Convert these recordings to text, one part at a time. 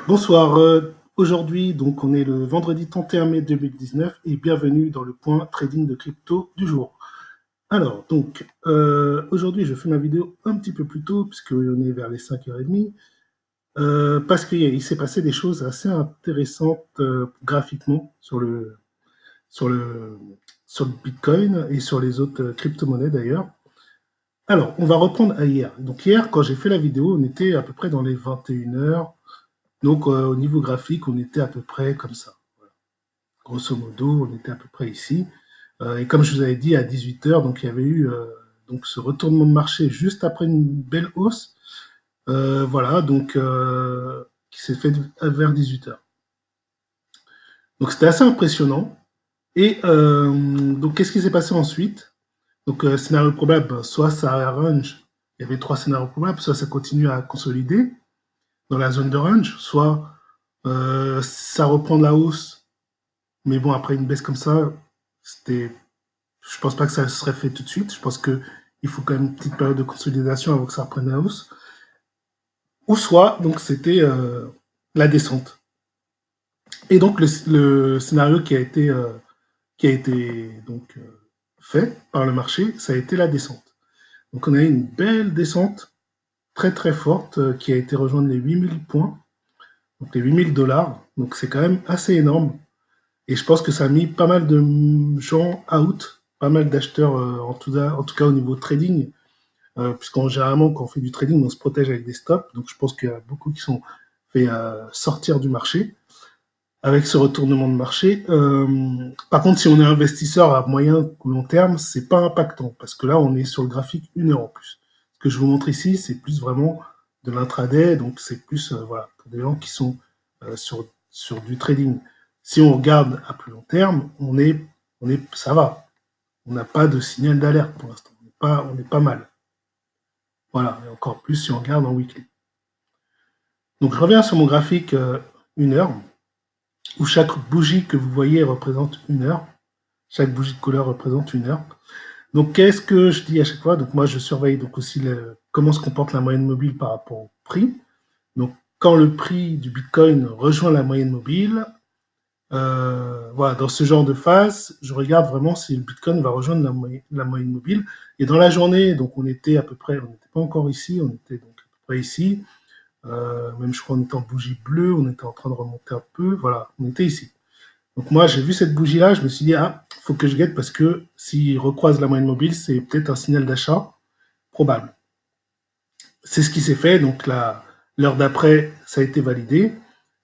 Bonsoir, aujourd'hui donc on est le vendredi 31 mai 2019 et bienvenue dans le point trading de crypto du jour. Alors donc aujourd'hui je fais ma vidéo un petit peu plus tôt puisqu'on est vers les 5h30 parce qu'il s'est passé des choses assez intéressantes graphiquement sur le, sur le Bitcoin et sur les autres crypto-monnaies d'ailleurs. Alors on va reprendre à hier. Donc hier quand j'ai fait la vidéo on était à peu près dans les 21h. Donc, au niveau graphique, on était à peu près comme ça. Voilà. Grosso modo, on était à peu près ici. Et comme je vous avais dit, à 18h, donc il y avait eu donc ce retournement de marché juste après une belle hausse. Voilà, donc qui s'est fait vers 18h. Donc c'était assez impressionnant. Et donc qu'est-ce qui s'est passé ensuite? Donc scénario probable, soit ça range, il y avait trois scénarios probables, soit ça continue à consolider dans la zone de range, soit ça reprend de la hausse. Mais bon, après une baisse comme ça, c'était, je pense pas que ça serait fait tout de suite. Je pense que il faut quand même une petite période de consolidation avant que ça reprenne la hausse. Ou soit, donc c'était la descente. Et donc le scénario qui a été donc fait par le marché, ça a été la descente. Donc on a eu une belle descente très très forte qui a été rejoindre les 8000 points, donc les 8000 dollars. Donc c'est quand même assez énorme. Et je pense que ça a mis pas mal de gens out, pas mal d'acheteurs, en tout cas au niveau trading, puisqu'en généralement, quand on fait du trading, on se protège avec des stops. Donc je pense qu'il y a beaucoup qui sont fait sortir du marché avec ce retournement de marché. Par contre, si on est investisseur à moyen ou long terme, c'est pas impactant, parce que là, on est sur le graphique 1 heure en plus. Ce que je vous montre ici, c'est plus vraiment de l'intraday, donc c'est plus voilà, pour des gens qui sont sur du trading. Si on regarde à plus long terme, ça va. On n'a pas de signal d'alerte pour l'instant. On est pas mal. Voilà, et encore plus si on regarde en weekly. Donc je reviens sur mon graphique 1 heure, où chaque bougie que vous voyez représente 1 heure. Chaque bougie de couleur représente 1 heure. Donc qu'est-ce que je dis à chaque fois? Donc moi je surveille donc aussi comment se comporte la moyenne mobile par rapport au prix. Donc quand le prix du Bitcoin rejoint la moyenne mobile, voilà, dans ce genre de phase, je regarde vraiment si le Bitcoin va rejoindre la moyenne mobile. Et dans la journée, donc on était à peu près, on n'était pas encore ici, on était donc à peu près ici. Même je crois qu'on était en bougie bleue, on était en train de remonter un peu, voilà, on était ici. Donc moi j'ai vu cette bougie-là, je me suis dit, ah, faut que je guette parce que s'il recroise la moyenne mobile, c'est peut-être un signal d'achat probable. C'est ce qui s'est fait, donc l'heure d'après, ça a été validé.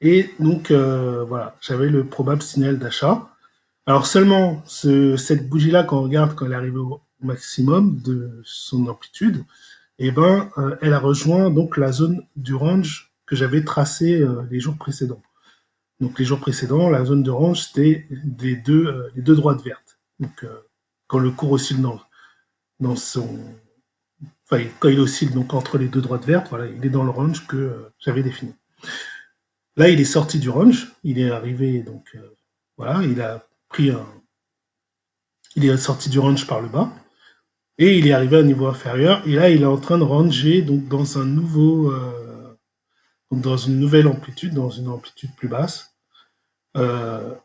Et donc voilà, j'avais le probable signal d'achat. Alors seulement cette bougie-là, quand on regarde, quand elle est arrivée au maximum de son amplitude, eh ben, elle a rejoint donc la zone du range que j'avais tracée les jours précédents. Donc les jours précédents, la zone de range, c'était les deux droites vertes. Donc quand le cours oscille dans son... Enfin, quand il oscille donc entre les deux droites vertes, voilà, il est dans le range que j'avais défini. Là, il est sorti du range, il est arrivé, donc voilà, il est sorti du range par le bas, et il est arrivé à un niveau inférieur, et là, il est en train de ranger donc dans un nouveau, donc dans une nouvelle amplitude, dans une amplitude plus basse. Euh,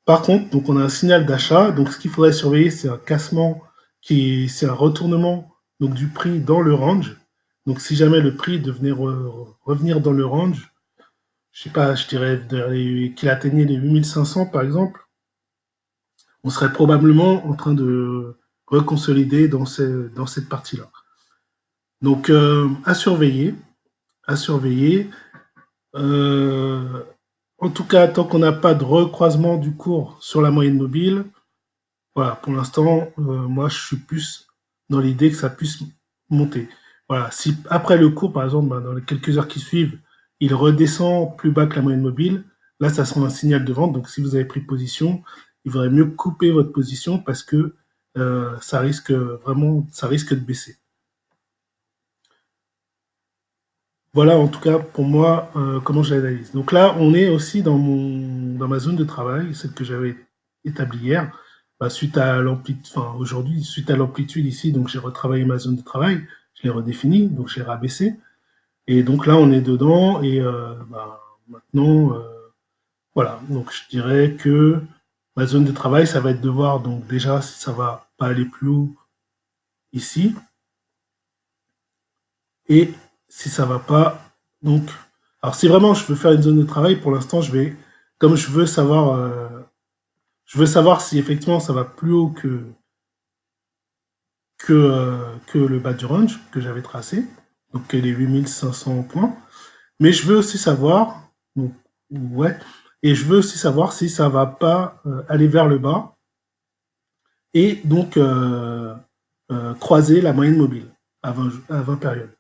Par contre, donc on a un signal d'achat, donc ce qu'il faudrait surveiller, c'est un cassement, c'est un retournement donc du prix dans le range. Donc si jamais le prix devenait revenir dans le range, je sais pas, je dirais qu'il atteignait les 8500 par exemple, on serait probablement en train de reconsolider dans cette partie-là. Donc à surveiller, à surveiller. Euh, En tout cas, tant qu'on n'a pas de recroisement du cours sur la moyenne mobile, voilà, pour l'instant, moi, je suis plus dans l'idée que ça puisse monter. Voilà, si après le cours, par exemple, dans les quelques heures qui suivent, il redescend plus bas que la moyenne mobile, là, ça sera un signal de vente. Donc, si vous avez pris position, il vaudrait mieux couper votre position parce que ça risque vraiment, ça risque de baisser. Voilà, en tout cas, pour moi, comment je l'analyse. Donc là, on est aussi dans ma zone de travail, celle que j'avais établie hier. Bah, suite à l'amplitude, enfin, aujourd'hui, suite à l'amplitude ici, donc j'ai retravaillé ma zone de travail, je l'ai redéfinie, donc j'ai rabaissé. Et donc là, on est dedans et bah, maintenant, voilà. Donc, je dirais que ma zone de travail, ça va être de voir donc déjà si ça va pas aller plus haut ici. Et si ça va pas, donc... Alors, si vraiment je veux faire une zone de travail, pour l'instant, je vais... Comme je veux savoir si effectivement ça va plus haut que le bas du range que j'avais tracé, donc les 8500 points. Mais je veux aussi savoir, donc, ouais, et je veux aussi savoir si ça va pas aller vers le bas et donc croiser la moyenne mobile à 20 périodes.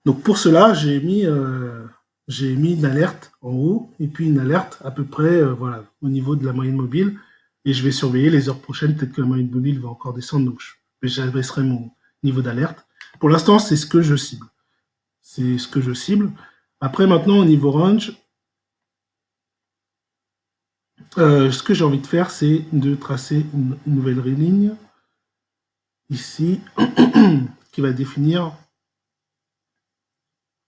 Donc pour cela, j'ai mis une alerte en haut et puis une alerte à peu près voilà, au niveau de la moyenne mobile. Et je vais surveiller les heures prochaines. Peut-être que la moyenne mobile va encore descendre, donc j'abaisserai mon niveau d'alerte. Pour l'instant, c'est ce que je cible. C'est ce que je cible. Après, maintenant, au niveau range, ce que j'ai envie de faire, c'est de tracer une nouvelle ligne ici qui va définir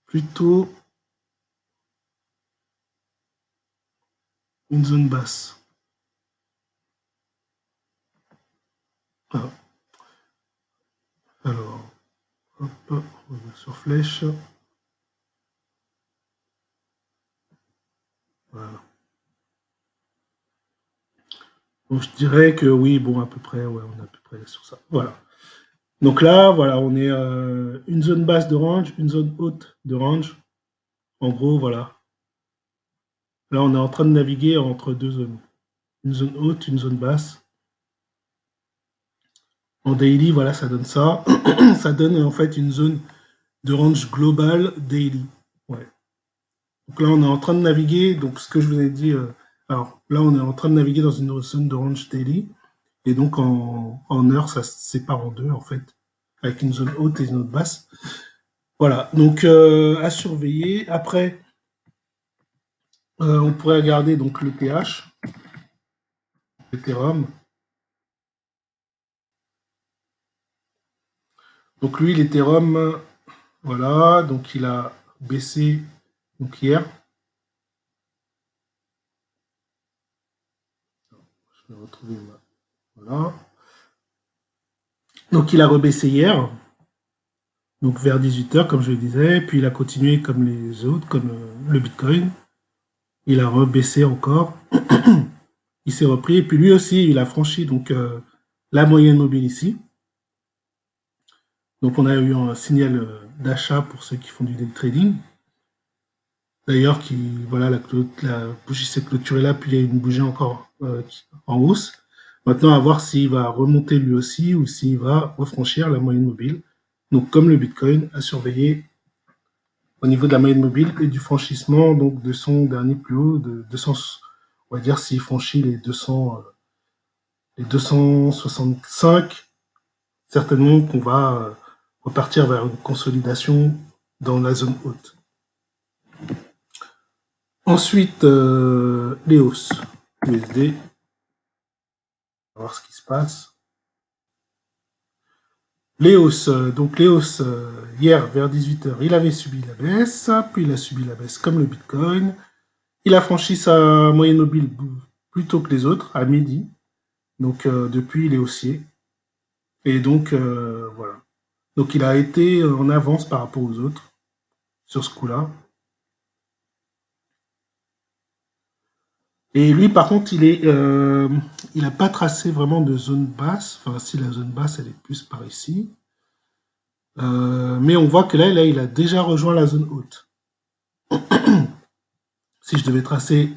plutôt une zone basse. Voilà. Alors, hop, on va sur flèche. Voilà. Donc je dirais que oui, bon, à peu près, ouais, on est à peu près sur ça. Voilà. Donc là, voilà, on est une zone basse de range, une zone haute de range. En gros, voilà. Là, on est en train de naviguer entre deux zones. Une zone haute, une zone basse. En daily, voilà, ça donne ça. Ça donne en fait une zone de range globale daily. Ouais. Donc là, on est en train de naviguer. Donc ce que je vous ai dit, alors là, on est en train de naviguer dans une zone de range daily. Et donc en heure, ça se sépare en deux en fait, avec une zone haute et une zone basse. Voilà, donc à surveiller. Après, on pourrait regarder donc le TH, l'Ethereum. Donc lui, l'Ethereum, voilà, donc il a baissé donc hier. Je vais retrouver voilà. Donc il a rebaissé hier, donc vers 18h comme je le disais, puis il a continué comme les autres, comme le Bitcoin. Il a rebaissé encore. Il s'est repris, et puis lui aussi, il a franchi donc la moyenne mobile ici. Donc on a eu un signal d'achat pour ceux qui font du day trading. D'ailleurs, voilà, la bougie s'est clôturée là, puis il y a une bougie encore en hausse. Maintenant, à voir s'il va remonter lui aussi ou s'il va refranchir la moyenne mobile. Donc comme le Bitcoin, à surveiller au niveau de la moyenne mobile et du franchissement donc de son dernier plus haut de 200, on va dire s'il franchit les 265, certainement qu'on va repartir vers une consolidation dans la zone haute. Ensuite, l'EOS, USD. On va voir ce qui se passe. L'EOS, donc l'EOS, hier vers 18h, il avait subi la baisse, puis il a subi la baisse comme le Bitcoin. Il a franchi sa moyenne mobile plus tôt que les autres, à midi. Donc depuis, il est haussier. Et donc, voilà. Donc il a été en avance par rapport aux autres sur ce coup-là. Et lui, par contre, il n'a pas tracé vraiment de zone basse. Enfin, si la zone basse, elle est plus par ici. Mais on voit que là, il a déjà rejoint la zone haute. Si je devais tracer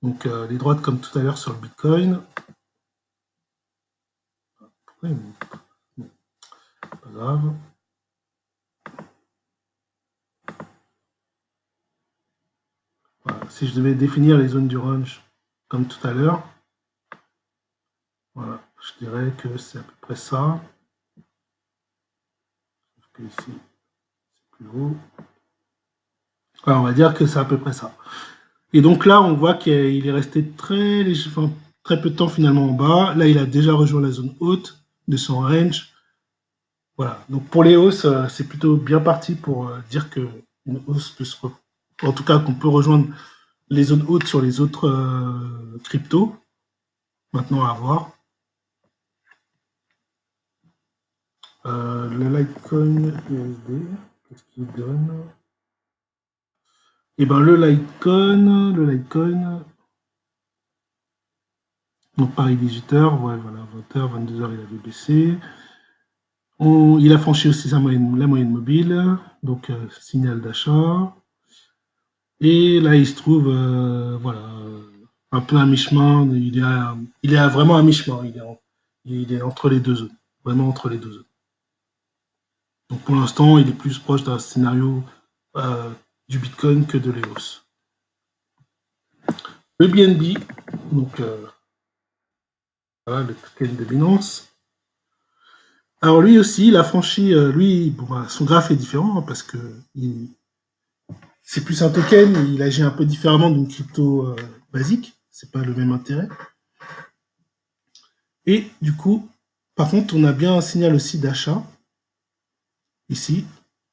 donc, les droites comme tout à l'heure sur le Bitcoin. Pas grave. Voilà. Si je devais définir les zones du range comme tout à l'heure, voilà, je dirais que c'est à peu près ça. Que ici, c'est plus haut. Voilà, on va dire que c'est à peu près ça. Et donc là, on voit qu'il est resté très peu de temps finalement en bas. Là, il a déjà rejoint la zone haute de son range. Voilà. Donc pour les hausses, c'est plutôt bien parti pour dire qu'une hausse peut se en tout cas qu'on peut rejoindre les zones hautes sur les autres cryptos. Maintenant, à voir. Le Litecoin USD, qu'est-ce qu'il donne? Et ben le Litecoin, donc Paris 18h, ouais, voilà, 20h, 22h, il avait baissé. Il a franchi aussi la moyenne mobile, donc signal d'achat. Et là, il se trouve, voilà, un peu à mi-chemin. Il est vraiment à mi-chemin. Il est entre les deux zones, vraiment entre les deux zones. Donc pour l'instant, il est plus proche d'un scénario du Bitcoin que de l'EOS. Le BNB, donc voilà, le token de Binance. Alors lui aussi, il a franchi, son graphe est différent hein, parce que c'est plus un token, il agit un peu différemment d'une crypto basique, c'est pas le même intérêt. Et du coup, par contre, on a bien un signal aussi d'achat ici,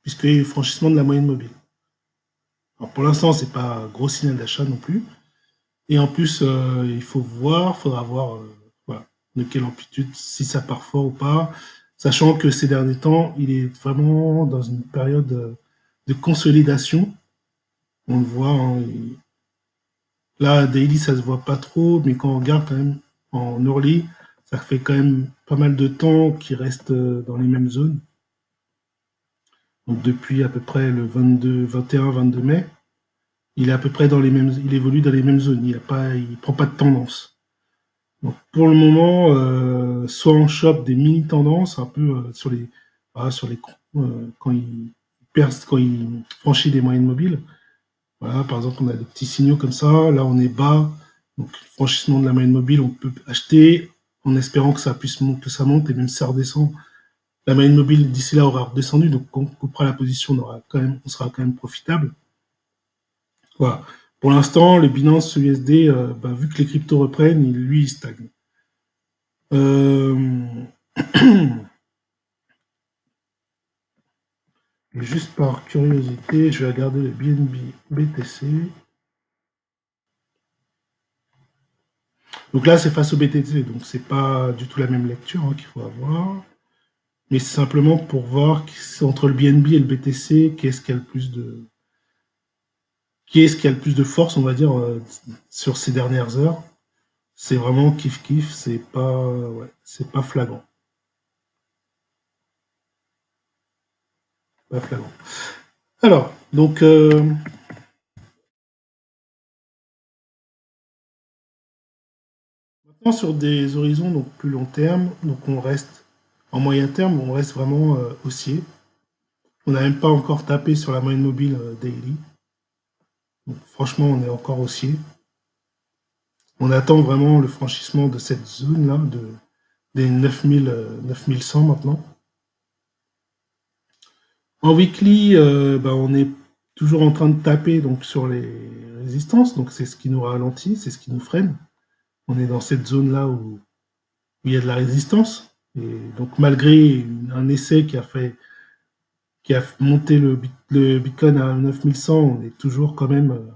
puisqu'il y a eu franchissement de la moyenne mobile. Alors pour l'instant, c'est pas un gros signal d'achat non plus. Et en plus, il faudra voir voilà, de quelle amplitude, si ça part fort ou pas, sachant que ces derniers temps, il est vraiment dans une période de consolidation. On le voit, hein, là, daily, ça se voit pas trop, mais quand on regarde quand même en early, ça fait quand même pas mal de temps qu'il reste dans les mêmes zones. Donc depuis à peu près le 21-22 mai, il est à peu près dans les mêmes, il évolue dans les mêmes zones. Il prend pas de tendance. Donc pour le moment, soit on chope des mini tendances un peu sur les, voilà, quand quand il franchit des moyennes mobiles. Voilà, par exemple, on a des petits signaux comme ça. Là, on est bas. Donc franchissement de la moyenne mobile, on peut acheter en espérant que ça puisse monter, que ça monte et même si ça redescend. La moyenne mobile d'ici là aura redescendu, donc quand on coupera la position, on sera quand même profitable. Voilà. Pour l'instant, le Binance USD, vu que les cryptos reprennent, lui, il stagne. Juste par curiosité, je vais regarder le BNB BTC. Donc là, c'est face au BTC, donc c'est pas du tout la même lecture hein, qu'il faut avoir. Mais c'est simplement pour voir entre le BNB et le BTC, qui est-ce qui a le plus de force, on va dire, sur ces dernières heures. C'est vraiment kiff-kiff, c'est pas flagrant. Pas flagrant. Alors, donc, maintenant sur des horizons donc, plus long terme, donc on reste, en moyen terme, on reste vraiment haussier. On n'a même pas encore tapé sur la moyenne mobile daily. Donc, franchement, on est encore haussier. On attend vraiment le franchissement de cette zone-là, des 9100 maintenant. En weekly, on est toujours en train de taper donc, sur les résistances, donc c'est ce qui nous ralentit, c'est ce qui nous freine. On est dans cette zone-là où il y a de la résistance. Et donc malgré un essai qui a monté le Bitcoin à 9100, on est toujours quand même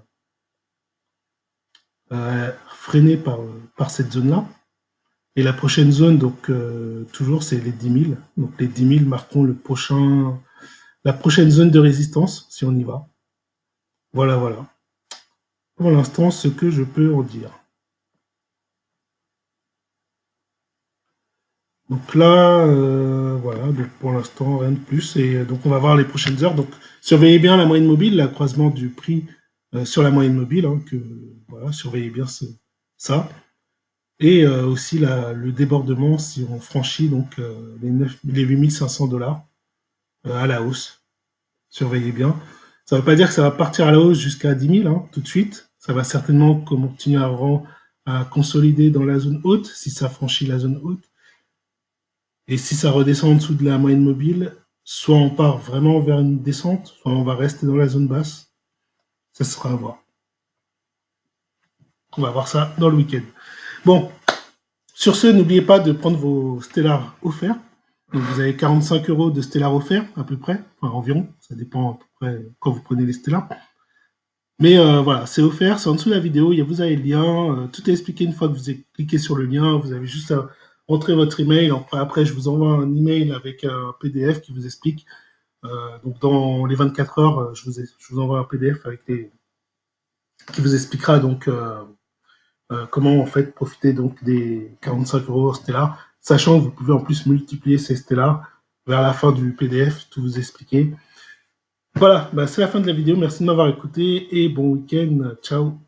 freiné par cette zone-là. Et la prochaine zone, donc toujours, c'est les 10 000. Donc les 10 000 marqueront la prochaine zone de résistance, si on y va. Voilà, voilà. Pour l'instant, ce que je peux en dire. Donc là, voilà, donc pour l'instant, rien de plus. Et donc on va voir les prochaines heures. Donc surveillez bien la moyenne mobile, le croisement du prix sur la moyenne mobile, hein, voilà, surveillez bien ça. Et aussi le débordement si on franchit donc les 8500 dollars à la hausse. Surveillez bien. Ça ne veut pas dire que ça va partir à la hausse jusqu'à 10 000 hein, tout de suite. Ça va certainement continuer à consolider dans la zone haute si ça franchit la zone haute. Et si ça redescend en dessous de la moyenne mobile, soit on part vraiment vers une descente, soit on va rester dans la zone basse. Ça sera à voir. On va voir ça dans le week-end. Bon, sur ce, n'oubliez pas de prendre vos Stellar offerts. Donc vous avez 45 € de Stellar offerts à peu près, enfin environ, ça dépend à peu près quand vous prenez les Stellar. Mais voilà, c'est offert, c'est en dessous de la vidéo, vous avez le lien, tout est expliqué une fois que vous avez cliqué sur le lien, vous avez juste à entrer votre email, après je vous envoie un email avec un PDF qui vous explique. Donc dans les 24 heures, je vous envoie un PDF qui vous expliquera donc comment en fait profiter donc des 45 € Stellar, sachant que vous pouvez en plus multiplier ces Stellar vers la fin du PDF, tout vous expliquer. Voilà, bah c'est la fin de la vidéo. Merci de m'avoir écouté et bon week-end. Ciao.